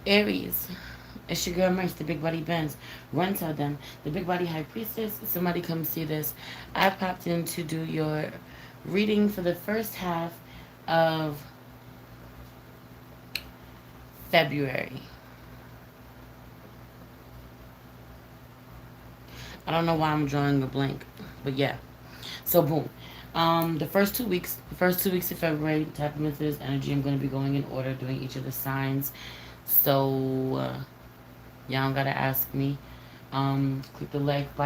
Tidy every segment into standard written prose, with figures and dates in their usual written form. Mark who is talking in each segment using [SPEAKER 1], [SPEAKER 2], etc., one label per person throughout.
[SPEAKER 1] Aries, it's your girl Merch, the Big Body Benz. Run tell them, the Big Body High Priestess, somebody come see this. I popped in to do your reading for the first half of February. I don't know why I'm drawing a blank, but yeah. So boom. The first 2 weeks of February, tapping into this energy. I'm going to be going in order, doing each of the signs. So y'all don't gotta ask me. Click the like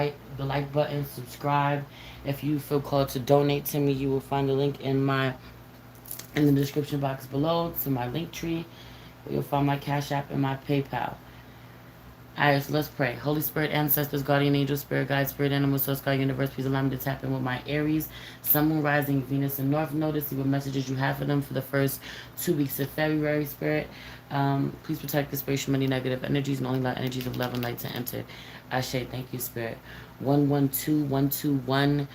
[SPEAKER 1] button, subscribe. If you feel called to donate to me, you will find the link in the description box below to my link tree. Where you'll find my Cash App and my PayPal. Alright, so let's pray. Holy Spirit, ancestors, guardian angels, spirit guides, spirit animals, source, God, universe, please allow me to tap in with my Aries, Sun, Moon, Rising, Venus, and North Node to see what messages you have for them for the first 2 weeks of February, Spirit. Please protect this space from any negative energies and only allow energies of love and light to enter. Ashe, thank you, Spirit. 112 121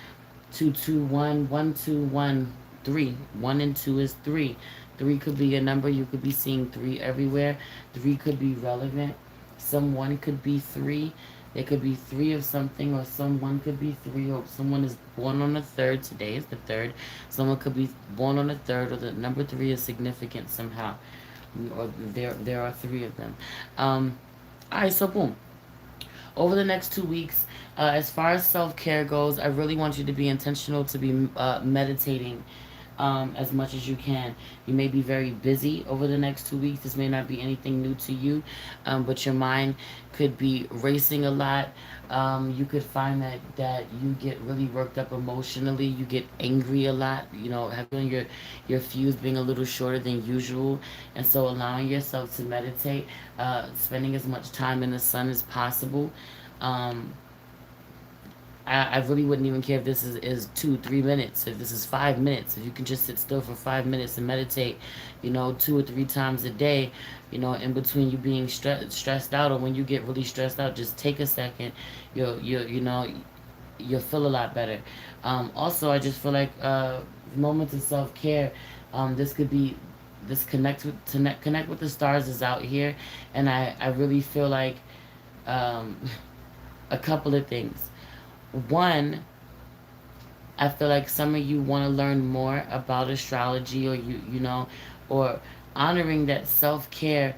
[SPEAKER 1] 221 121 3. 1 and 2 is 3. 3 could be a number. You could be seeing 3 everywhere. 3 could be relevant. Someone could be 3. There could be 3 of something, or someone could be 3, or someone is born on the 3rd. Today is the 3rd. Someone could be born on the 3rd, or the number 3 is significant somehow. Or there are 3 of them. Alright, so boom. Over the next 2 weeks, as far as self care goes, I really want you to be intentional to be meditating as much as you can. You may be very busy over the next 2 weeks. This may not be anything new to you, but your mind could be racing a lot. You could find that you get really worked up emotionally. You get angry a lot. You know, having your fuse being a little shorter than usual, and so allowing yourself to meditate, spending as much time in the sun as possible. Um, I really wouldn't even care if this is 2 3 minutes, if this is 5 minutes. If you can just sit still for 5 minutes and meditate, 2 or 3 times a day, in between you being stressed out, or when you get really stressed out, just take a second. You'll feel a lot better. Also, I just feel like moments of self care. This could be this connect with the stars is out here, and I really feel like um, a couple of things. One, I feel like some of you want to learn more about astrology, or or honoring that self care.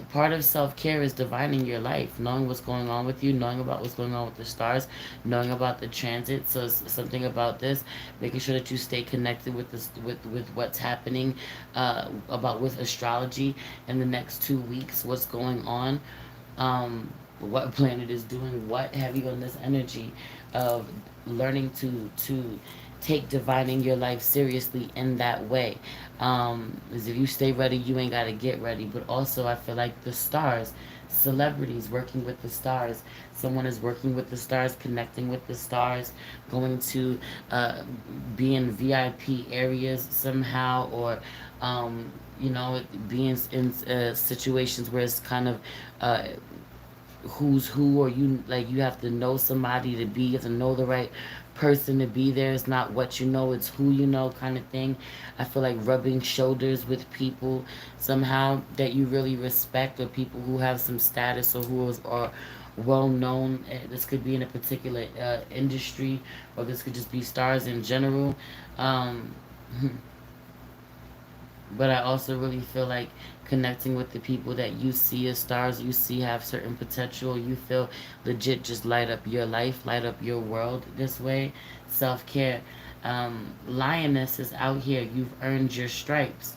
[SPEAKER 1] Part of self care is divining your life, knowing what's going on with you, knowing about what's going on with the stars, knowing about the transit. So it's something about this, making sure that you stay connected with this, with what's happening, about with astrology in the next 2 weeks. What's going on? What planet is doing what, heavy on this energy of learning to take divining your life seriously in that way. Is if you stay ready, you ain't got to get ready. But also, I feel like the stars, celebrities working with the stars, someone is working with the stars, connecting with the stars, going to uh, be in VIP areas somehow, or being in situations where it's kind of uh, who's who, or you have to know somebody to be, you have to know the right person to be there. It's not what you know, it's who you know, kind of thing. I feel like rubbing shoulders with people somehow that you really respect, or people who have some status, or are well known. This could be in a particular industry, or this could just be stars in general. um but I also really feel like connecting with the people that you see as stars, you see have certain potential, you feel legit just light up your life, light up your world this way. Self care. Lioness is out here. You've earned your stripes.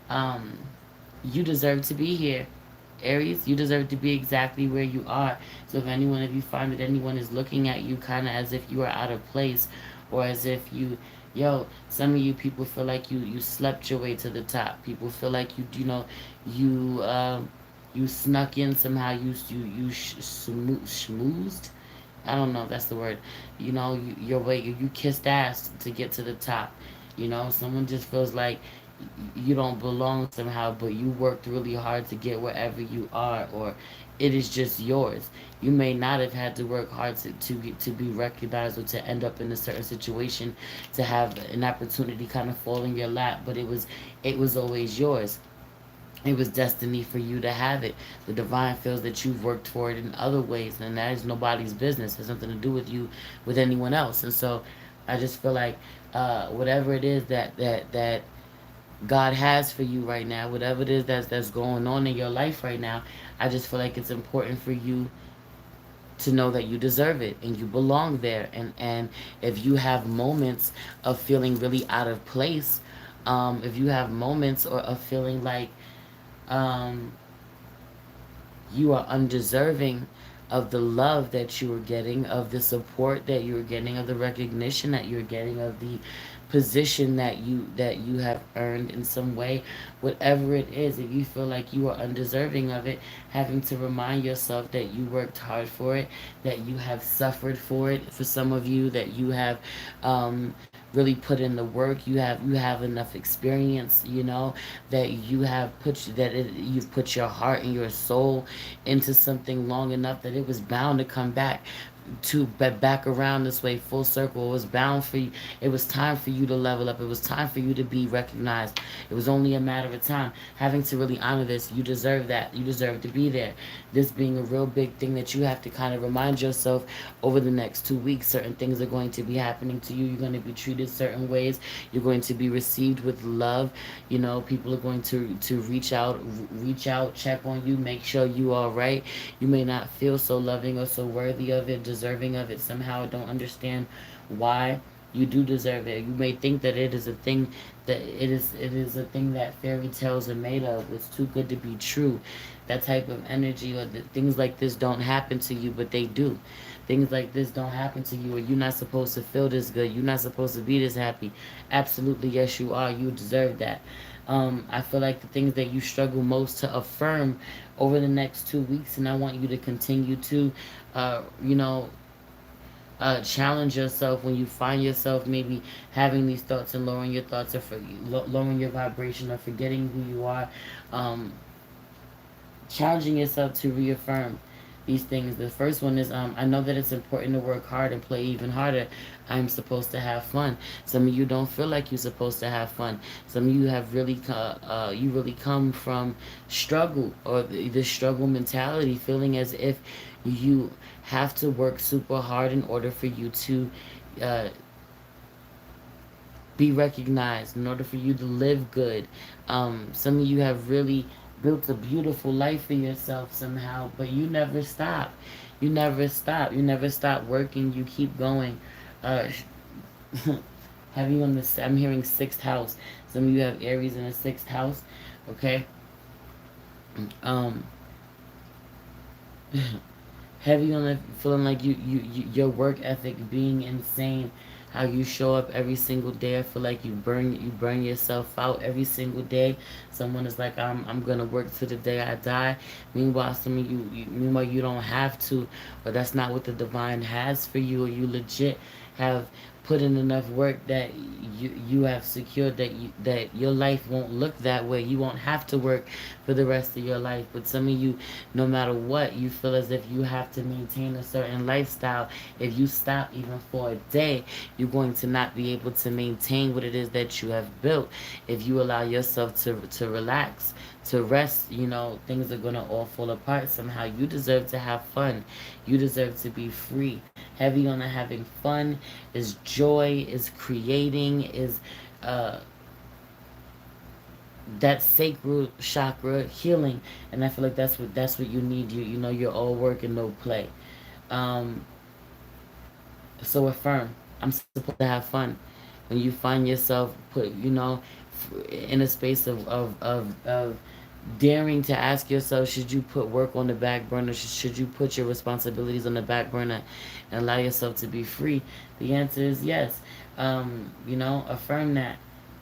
[SPEAKER 1] Um, you deserve to be here. Aries, you deserve to be exactly where you are. So if you find that anyone is looking at you kind of as if you are out of place, or as if some of you people feel like you slept your way to the top. People feel like you you snuck in somehow. Schmoozed. I don't know if that's the word. Your way, you kissed ass to get to the top. Someone just feels like you don't belong somehow, but you worked really hard to get wherever you are, or it is just yours. You may not have had to work hard to be recognized, or to end up in a certain situation, to have an opportunity kind of fall in your lap, but it was always yours. It was destiny for you to have it. The divine feels that you've worked for it in other ways, and that is nobody's business. It has nothing to do with you, with anyone else. And so, I just feel like whatever it is that God has for you right now, whatever it is that's going on in your life right now, I just feel like it's important for you to know that you deserve it and you belong there. And if you have moments of feeling really out of place, if you have moments or of feeling like um, you are undeserving of the love that you are getting, of the support that you're getting, of the recognition that you're getting, of the position that you have earned in some way, whatever it is, if you feel like you are undeserving of it, having to remind yourself that you worked hard for it, that you have suffered for it, for some of you that you have really put in the work, you have enough experience, that you have you've put your heart and your soul into something long enough that it was bound to come back around this way, full circle. It was bound for you. It was time for you to level up. It was time for you to be recognized. It was only a matter of time. Having to really honor this, you deserve that. You deserve to be there. This being a real big thing that you have to kind of remind yourself over the next 2 weeks. Certain things are going to be happening to you. You're going to be treated certain ways. You're going to be received with love. People are going to reach out, check on you, make sure you are right. You may not feel so loving or so worthy of it, deserving of it somehow. Don't understand why you do deserve it. You may think that it is a thing that fairy tales are made of. It's too good to be true. That type of energy, or things like this don't happen to you, but they do. Things like this don't happen to you, or you're not supposed to feel this good. You're not supposed to be this happy. Absolutely, yes, you are. You deserve that. I feel like the things that you struggle most to affirm over the next 2 weeks, and I want you to continue to, uh, you know, challenge yourself when you find yourself maybe having these thoughts and lowering your thoughts, or lowering your vibration, or forgetting who you are. Um, Challenging yourself to reaffirm these things. The first one is, I know that it's important to work hard and play even harder. I'm supposed to have fun. Some of you don't feel like you're supposed to have fun. Some of you have you really come from struggle, or the struggle mentality, feeling as if you have to work super hard in order for you to uh, be recognized, in order for you to live good. Some of you have really built a beautiful life for yourself somehow, but you never stop. You never stop. You never stop working. You keep going. Uh, Having on this, I'm hearing sixth house. Some of you have Aries in the sixth house. Okay. Um, Heavy on the feeling like your work ethic being insane, how you show up every single day. I feel like you burn yourself out every single day. Someone is like, I'm gonna work to the day I die. Meanwhile, some of meanwhile you don't have to, or that's not what the divine has for you, or you legit have put in enough work that you have secured that your life won't look that way. You won't have to work for the rest of your life. But some of you, no matter what, you feel as if you have to maintain a certain lifestyle. If you stop even for a day, you're going to not be able to maintain what it is that you have built. If you allow yourself to relax, to rest, things are gonna all fall apart somehow. You deserve to have fun. You deserve to be free. Heavy on the having fun is joy, is creating, is uh that sacred chakra healing. And I feel like that's what you need. You're all work and no play. um so affirm, I'm supposed to have fun. When you find yourself in a space of daring to ask yourself, should you put work on the back burner? Should you put your responsibilities on the back burner and allow yourself to be free? The answer is yes. Affirm that.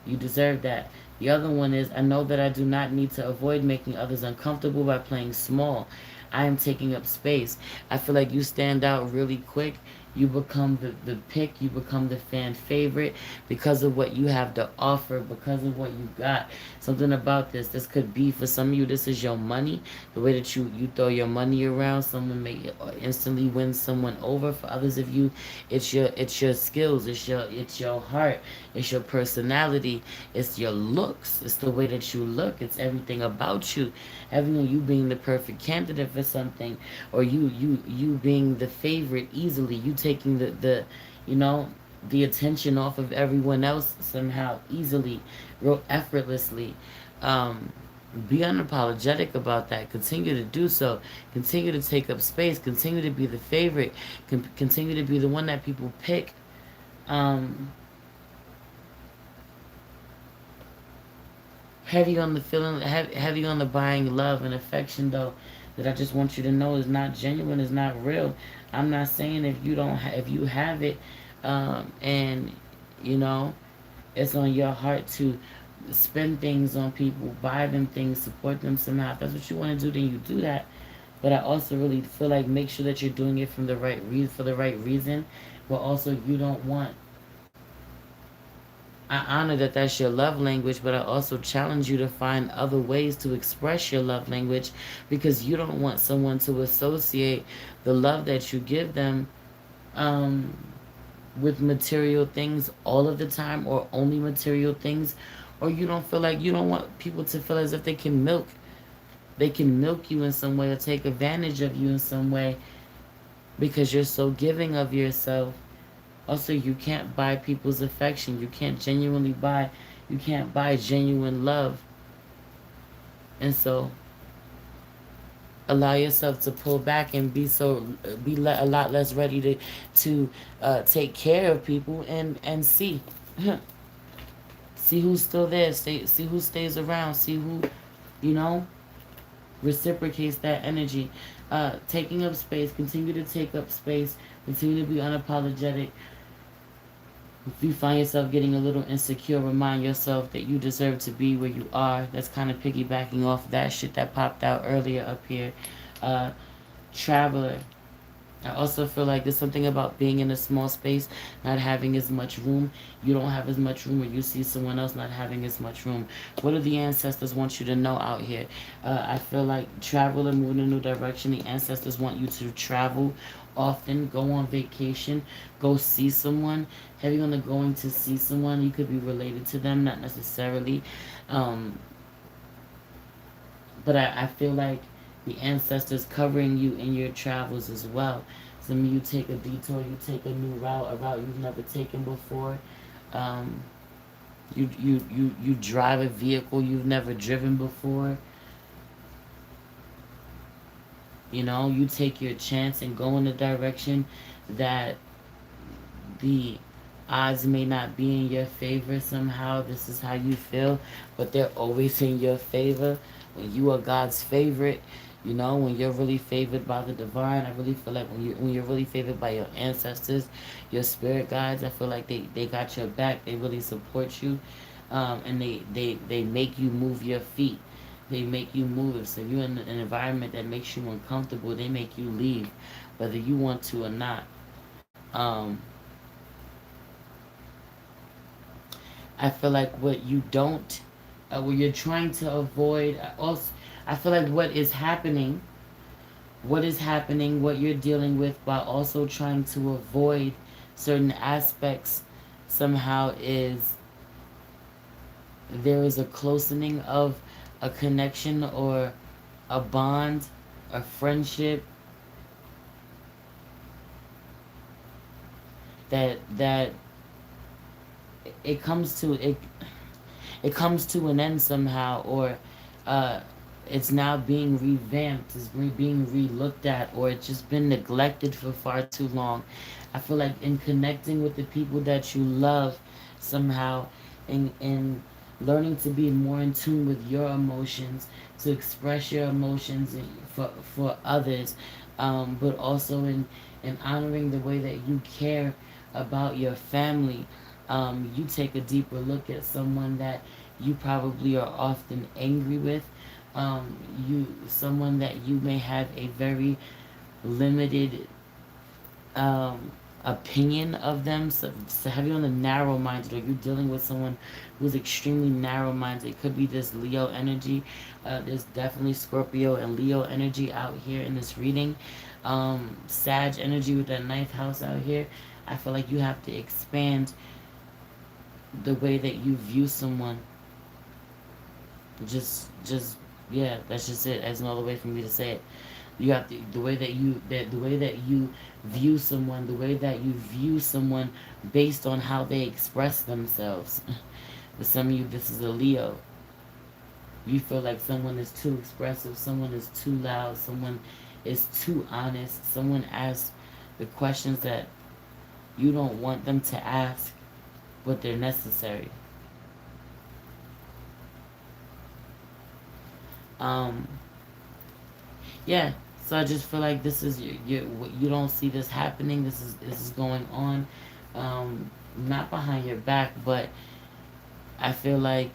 [SPEAKER 1] You deserve that. The other one is, I know that I do not need to avoid making others uncomfortable by playing small. I am taking up space. I feel like you stand out really quick. You become the pick, you become the fan favorite because of what you have to offer, because of what you got. Something about this could be for some of you, this is your money. The way that you throw your money around, someone may instantly win someone over. For others of you, it's your skills, it's your heart, it's your personality, it's your looks, it's the way that you look, it's everything about you. Having you being the perfect candidate for something, or you being the favorite easily, you taking the you know the attention off of everyone else somehow easily, real effortlessly. um be unapologetic about that. Continue to do so. Continue to take up space. Continue to be the favorite. Continue to be the one that people pick. um Heavy on the feeling, heavy on the buying love and affection, though. That I just want you to know is not genuine, is not real. I'm not saying if you don't, if you have it, and you know, it's on your heart to spend things on people, buy them things, support them somehow. If that's what you want to do, then you do that. But I also really feel like make sure that you're doing it from the right reason, for the right reason. But also, you don't want, I honor that that's your love language, but I also challenge you to find other ways to express your love language, because you don't want someone to associate the love that you give them, um, with material things all of the time, or only material things. Or you don't feel like, you don't want people to feel as if they can milk you in some way, or take advantage of you in some way, because you're so giving of yourself. Also, you can't buy people's affection. You can't buy genuine love. And so allow yourself to pull back and a lot less ready to take care of people, and see who's still there, see who stays around, see who, you know, reciprocates that energy. Taking up space, continue to take up space, continue to be unapologetic. If you find yourself getting a little insecure, remind yourself that you deserve to be where you are. That's kind of piggybacking off that shit that popped out earlier up here. Uh, Traveler. I also feel like there's something about being in a small space, not having as much room. You don't have as much room, or you see someone else not having as much room. What do the ancestors want you to know out here? I feel like travel and moving in a new direction. The ancestors want you to travel often, go on vacation, go see someone. Heavy on the going to see someone. You could be related to them, not necessarily. Um, but I feel like the ancestors covering you in your travels as well. Some of you take a detour, you take a new route, a route you've never taken before. Um, you drive a vehicle you've never driven before. You take your chance and go in a direction that the odds may not be in your favor somehow. This is how you feel, but they're always in your favor. When you are God's favorite, when you're really favored by the divine, I really feel like when you're really favored by your ancestors, your spirit guides, I feel like they got your back. They really support you, and they make you move your feet. They make you move. So if you're in an environment that makes you uncomfortable, they make you leave, whether you want to or not. Um, I feel like what you're trying to avoid. Also, I feel like what is happening, what you're dealing with, while also trying to avoid certain aspects, somehow is there is a closening of a connection, or a bond, a friendship that it comes to it it comes to an end somehow, or uh, it's now being revamped, it's being re-looked at, or it's just been neglected for far too long. I feel like in connecting with the people that you love somehow, and learning to be more in tune with your emotions, to express your emotions for others, but also in honoring the way that you care about your family. You take a deeper look at someone that you probably are often angry with. Someone that you may have a very limited, um, opinion of them. So heavy on the narrow minded, or you're dealing with someone who's extremely narrow minded. It could be this Leo energy. There's definitely Scorpio and Leo energy out here in this reading. Sag energy with that ninth house out here. I feel like you have to expand the way that you view someone. Just yeah, that's just it. That's another way for me to say it. You have to, the way that you view someone, the way that you view someone based on how they express themselves. For some of you, this is a Leo. You feel like someone is too expressive, someone is too loud, someone is too honest, someone asks the questions that you don't want them to ask, but they're necessary. Um, yeah. So I just feel like this is you don't see this happening. This is going on, not behind your back, but I feel like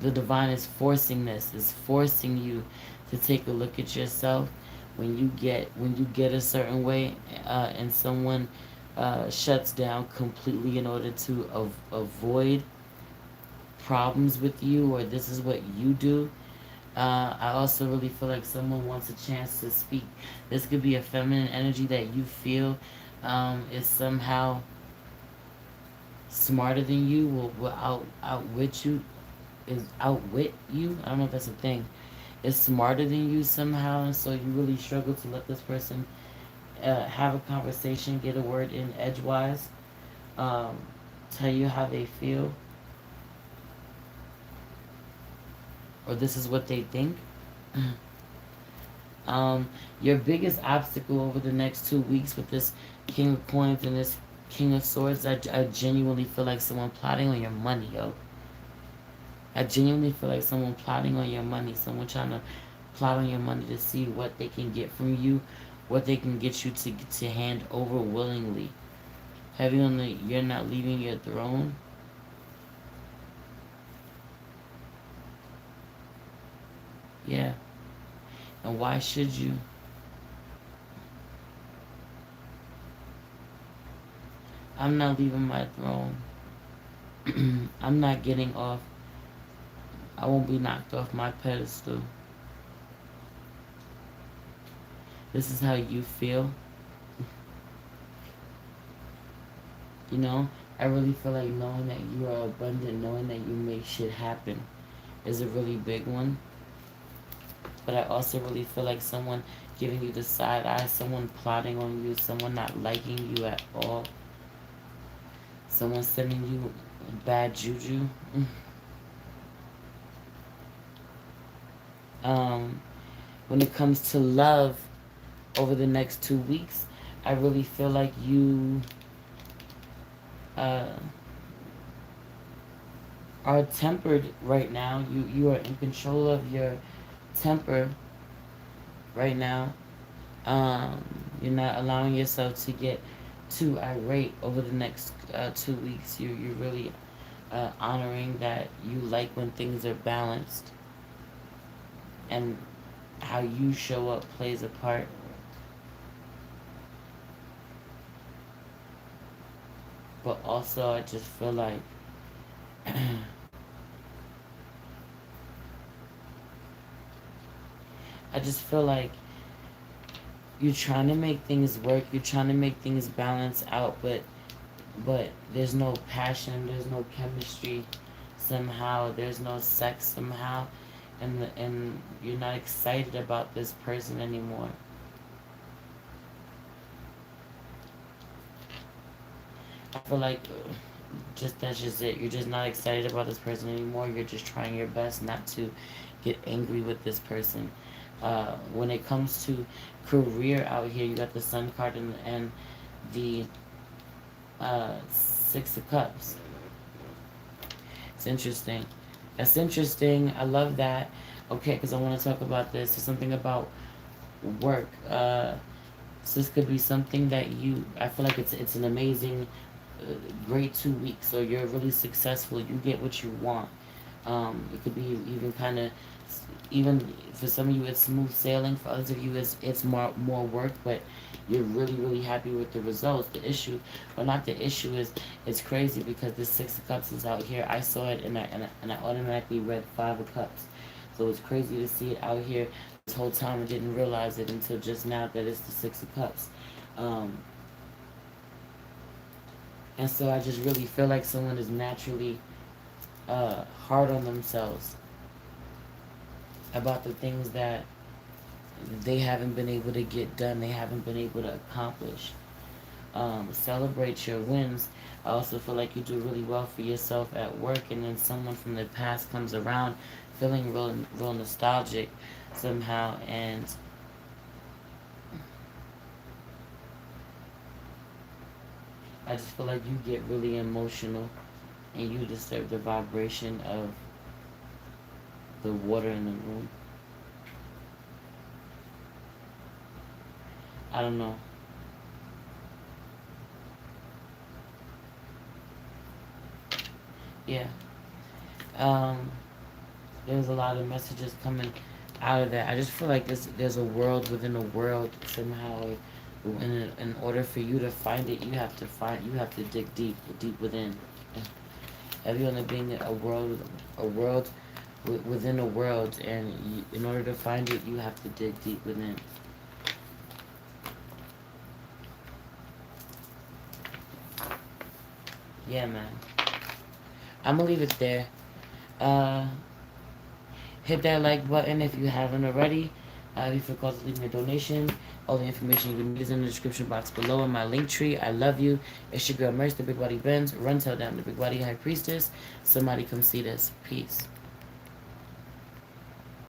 [SPEAKER 1] the divine is forcing this, is forcing you to take a look at yourself when you get a certain way, and someone shuts down completely in order to avoid problems with you, or this is what you do. I also really feel like someone wants a chance to speak. This could be a feminine energy that you feel is somehow smarter than you, will outwit you, is outwit you. I don't know if that's a thing. Is smarter than you somehow, and so you really struggle to let this person have a conversation, get a word in edgewise, um, tell you how they feel, or this is what they think. Your biggest obstacle over the next 2 weeks with this King of Coins and this King of Swords, I genuinely feel like someone plotting on your money, yo. I genuinely feel like someone plotting on your money, someone trying to plot on your money to see what they can get from you, what they can get you to hand over willingly. Heavy on the you're not leaving your throne. Yeah. And why should you? I'm not leaving my throne. I'm not getting off. I won't be knocked off my pedestal. This is how you feel. You know, I really feel like knowing that you are abundant, knowing that you make shit happen is a really big one. But I also really feel like someone giving you the side eye, someone plotting on you, someone not liking you at all, someone sending you bad juju. um, when it comes to love over the next 2 weeks, I really feel like you uh, are tempered right now. You are in control of your temper right now. Um, you're not allowing yourself to get too irate over the next 2 weeks. You're really honoring that you like when things are balanced, and how you show up plays a part. But also, I just feel like I just feel like you're trying to make things work. You're trying to make things balance out, but there's no passion. There's no chemistry. Somehow, there's no sex. Somehow, and you're not excited about this person anymore. I feel like just that's just it. You're just not excited about this person anymore. You're just trying your best not to get angry with this person. When it comes to career out here, you got the Sun card and the Six of Cups. It's interesting. That's interesting. I love that. Okay, because I want to talk about this. So something about work. So this could be something that you. I feel like it's an amazing, great 2 weeks. So you're really successful. You get what you want. It could be even kind of Even for some of you it's smooth sailing, for others of you it's more work, but you're really happy with the results. The issue, well, not the issue, is it's crazy because the Six of Cups is out here. I saw it and I automatically read Five of Cups. So it's crazy to see it out here this whole time. I didn't realize it until just now that it's the Six of Cups. um, and so I just really feel like someone is naturally hard on themselves about the things that they haven't been able to get done, they haven't been able to accomplish. Celebrate your wins. I also feel like you do really well for yourself at work, and then someone from the past comes around feeling real nostalgic somehow, and I just feel like you get really emotional and you disturb the vibration of the water in the room. I don't know. Yeah. Um, there's a lot of messages coming out of that. I just feel like there's a world within a world somehow. In order for you to find it, you have to dig deep within. Have you only been a world within a world, and in order to find it, you have to dig deep within. Yeah, man. I'm gonna leave it there. Uh, Hit that like button if you haven't already. If you feel called to leave me a donation, all the information you need is in the description box below in my link tree. I love you. It's your girl Merce, the Big Body Benz. Run tell them, the Big Body High Priestess. Somebody come see this. Peace.